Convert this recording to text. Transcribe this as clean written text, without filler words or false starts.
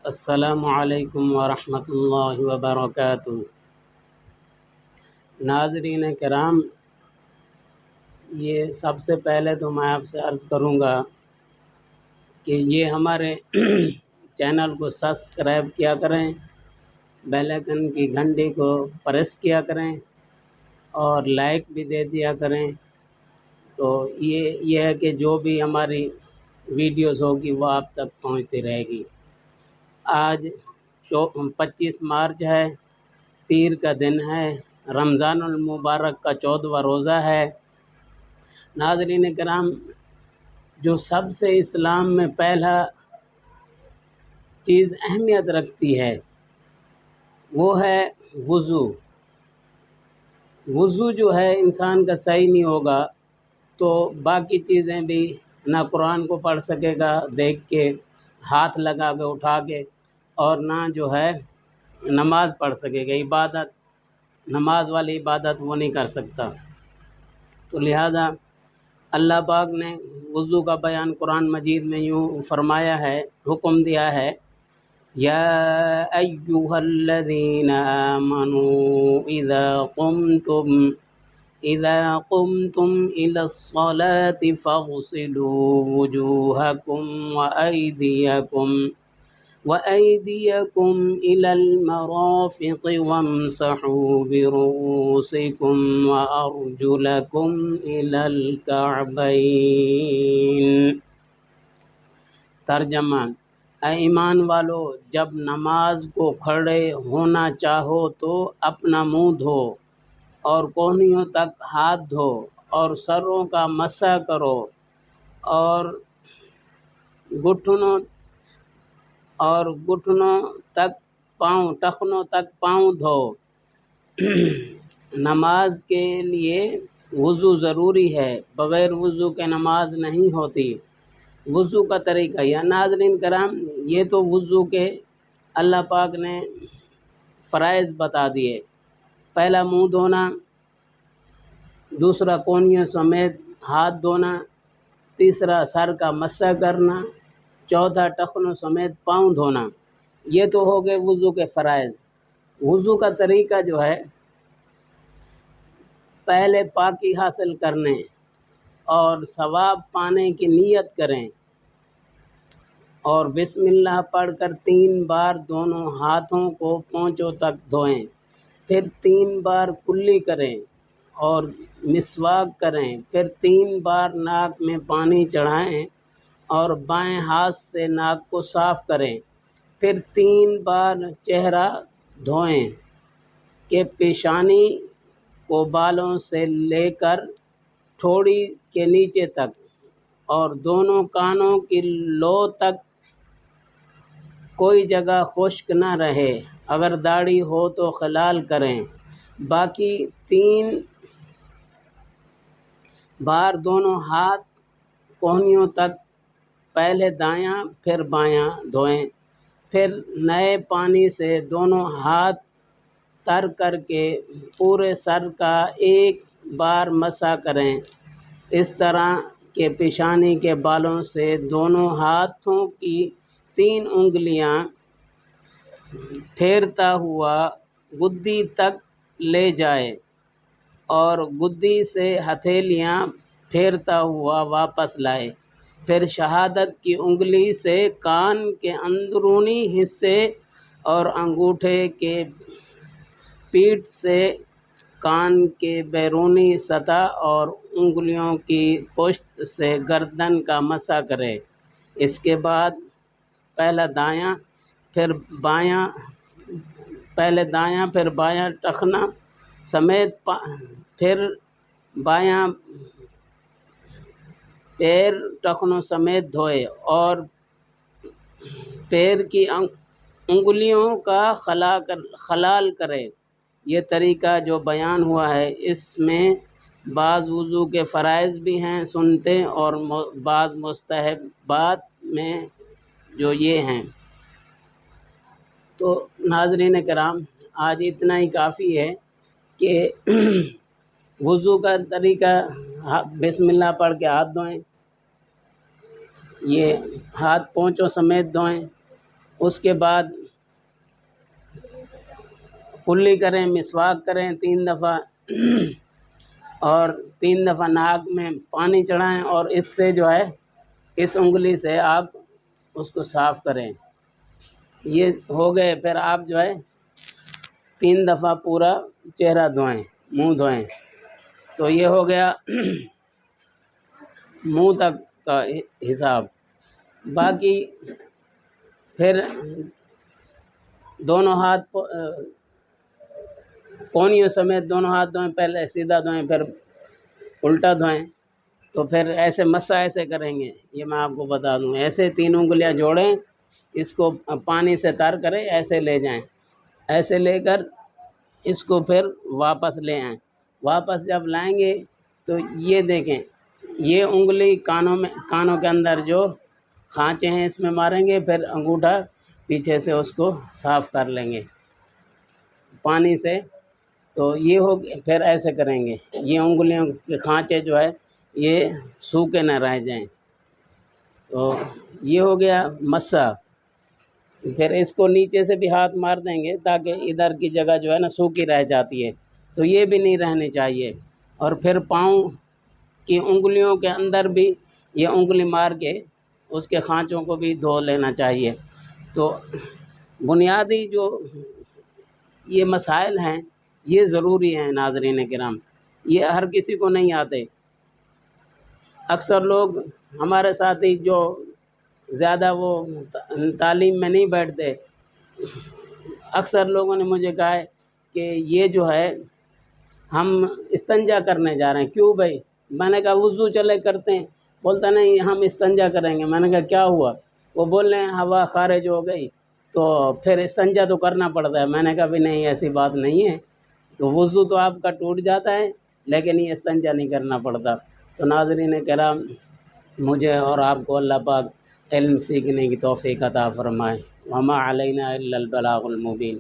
السلام علیکم ورحمۃ اللہ وبرکاتہ۔ ناظرین کرام، یہ سب سے پہلے تو میں آپ سے عرض کروں گا کہ یہ ہمارے چینل کو سبسکرائب کیا کریں، بیل آئیکن کی گھنٹی کو پریس کیا کریں اور لائک بھی دے دیا کریں، تو یہ ہے کہ جو بھی ہماری ویڈیوز ہوگی وہ آپ تک پہنچتی رہے گی۔ آج 25 مارچ ہے، پیر کا دن ہے، رمضان المبارک کا 14واں روزہ ہے۔ ناظرین کرام، جو سب سے اسلام میں پہلا چیز اہمیت رکھتی ہے وہ ہے وضو۔ وضو جو ہے انسان کا صحیح نہیں ہوگا تو باقی چیزیں بھی نہ قرآن کو پڑھ سکے گا دیکھ کے، ہاتھ لگا کے اٹھا کے، اور نہ جو ہے نماز پڑھ سکے گا۔ عبادت، نماز والی عبادت وہ نہیں کر سکتا۔ تو لہٰذا اللہ پاک نے وضو کا بیان قرآن مجید میں یوں فرمایا ہے، حکم دیا ہے، یا ایھا الذین آمنوا اذا قمتم الی الصلاة فاغسلوا وجوہکم وأيديكم إلى المرافق وامسحوا برؤوسكم وأرجلكم إلى الكعبين۔ ترجمہ: اے ایمان والو، جب نماز کو کھڑے ہونا چاہو تو اپنا منہ دھو اور کونیوں تک ہاتھ دھو اور سروں کا مسح کرو اور گھٹنوں تک پاؤں، ٹخنوں تک پاؤں دھو۔ نماز کے لیے وضو ضروری ہے، بغیر وضو کے نماز نہیں ہوتی۔ وضو کا طریقہ، یا ناظرین کرام، یہ تو وضو کے اللہ پاک نے فرائض بتا دیے۔ پہلا منہ دھونا، دوسرا کونیوں سمیت ہاتھ دھونا، تیسرا سر کا مسح کرنا، چوتھا ٹخنوں سمیت پاؤں دھونا۔ یہ تو ہو گئے وضو کے فرائض۔ وضو کا طریقہ جو ہے، پہلے پاکی حاصل کرنے اور ثواب پانے کی نیت کریں اور بسم اللہ پڑھ کر 3 بار دونوں ہاتھوں کو پونچھوں تک دھوئیں، پھر 3 بار کلی کریں اور مسواک کریں، پھر 3 بار ناک میں پانی چڑھائیں اور بائیں ہاتھ سے ناک کو صاف کریں، پھر 3 بار چہرہ دھوئیں کہ پیشانی کو بالوں سے لے کر ٹھوڑی کے نیچے تک اور دونوں کانوں کی لو تک کوئی جگہ خشک نہ رہے، اگر داڑھی ہو تو خلال کریں۔ باقی 3 بار دونوں ہاتھ کونیوں تک پہلے دایاں پھر بایاں دھوئیں، پھر نئے پانی سے دونوں ہاتھ تر کر کے پورے سر کا 1 بار مسح کریں، اس طرح کہ پیشانی کے بالوں سے دونوں ہاتھوں کی 3 انگلیاں پھیرتا ہوا گدی تک لے جائے اور گدی سے ہتھیلیاں پھیرتا ہوا واپس لائے، پھر شہادت کی انگلی سے کان کے اندرونی حصے اور انگوٹھے کے پیٹھ سے کان کے بیرونی سطح اور انگلیوں کی پشت سے گردن کا مسح کرے۔ اس کے بعد پہلے دایاں پھر بایاں ٹخنا سمیت، پھر بایاں پیر ٹخنوں سمیت دھوئے اور پیر کی انگلیوں کا خلال کرے۔ یہ طریقہ جو بیان ہوا ہے، اس میں بعض وضو کے فرائض بھی ہیں سنتے، اور بعض مستحبات میں جو یہ ہیں۔ تو ناظرین کرام، آج اتنا ہی کافی ہے کہ وضو کا طریقہ بسم اللہ پڑھ کے ہاتھ دھوئیں، یہ ہاتھ پونچھوں سمیت دھوئیں، اس کے بعد کلی کریں، مسواک کریں 3 دفعہ، اور 3 دفعہ ناک میں پانی چڑھائیں، اور اس سے جو ہے اس انگلی سے آپ اس کو صاف کریں۔ یہ ہو گئے، پھر آپ جو ہے 3 دفعہ پورا چہرہ دھوئیں، منہ دھوئیں۔ تو یہ ہو گیا منہ تک کا حساب۔ باقی پھر دونوں ہاتھ کونیوں سمیت دونوں ہاتھ دھوئیں، پہلے سیدھا دھوئیں پھر الٹا دھوئیں۔ تو پھر ایسے مسا ایسے کریں گے، یہ میں آپ کو بتا دوں، ایسے 3 انگلیاں جوڑیں، اس کو پانی سے تر کریں، ایسے لے جائیں، ایسے لے کر اس کو پھر واپس لے آئیں۔ واپس جب لائیں گے تو یہ دیکھیں، یہ انگلی کانوں کے اندر جو کھانچے ہیں اس میں ماریں گے، پھر انگوٹھا پیچھے سے اس کو صاف کر لیں گے پانی سے۔ تو یہ ہو، پھر ایسے کریں گے، یہ انگلیوں کے کھانچے جو ہے یہ سوکھے نہ رہ جائیں۔ تو یہ ہو گیا مسا۔ پھر اس کو نیچے سے بھی ہاتھ مار دیں گے تاکہ ادھر کی جگہ جو ہے نا سوکھی رہ جاتی ہے، تو یہ بھی نہیں رہنی چاہیے۔ اور پھر پاؤں کی انگلیوں کے اندر بھی یہ انگلی مار کے اس کے کھانچوں کو بھی دھو لینا چاہیے۔ تو بنیادی جو یہ مسائل ہیں یہ ضروری ہیں ناظرین کرام، یہ ہر کسی کو نہیں آتے۔ اکثر لوگ ہمارے ساتھی جو زیادہ وہ تعلیم میں نہیں بیٹھتے، اکثر لوگوں نے مجھے کہا ہے کہ یہ جو ہے ہم استنجا کرنے جا رہے ہیں۔ کیوں بھائی؟ میں نے کہا وضو چلے کرتے ہیں۔ بولتا نہیں ہم استنجا کریں گے۔ میں نے کہا کیا ہوا؟ وہ بول رہے ہیں ہوا خارج ہو گئی تو پھر استنجا تو کرنا پڑتا ہے۔ میں نے کہا بھی نہیں، ایسی بات نہیں ہے، تو وضو تو آپ کا ٹوٹ جاتا ہے لیکن یہ استنجا نہیں کرنا پڑتا۔ تو ناظرین کرام، مجھے اور آپ کو اللہ پاک علم سیکھنے کی توفیق عطا فرمائے۔ وما علینا الا البلاغ المبین۔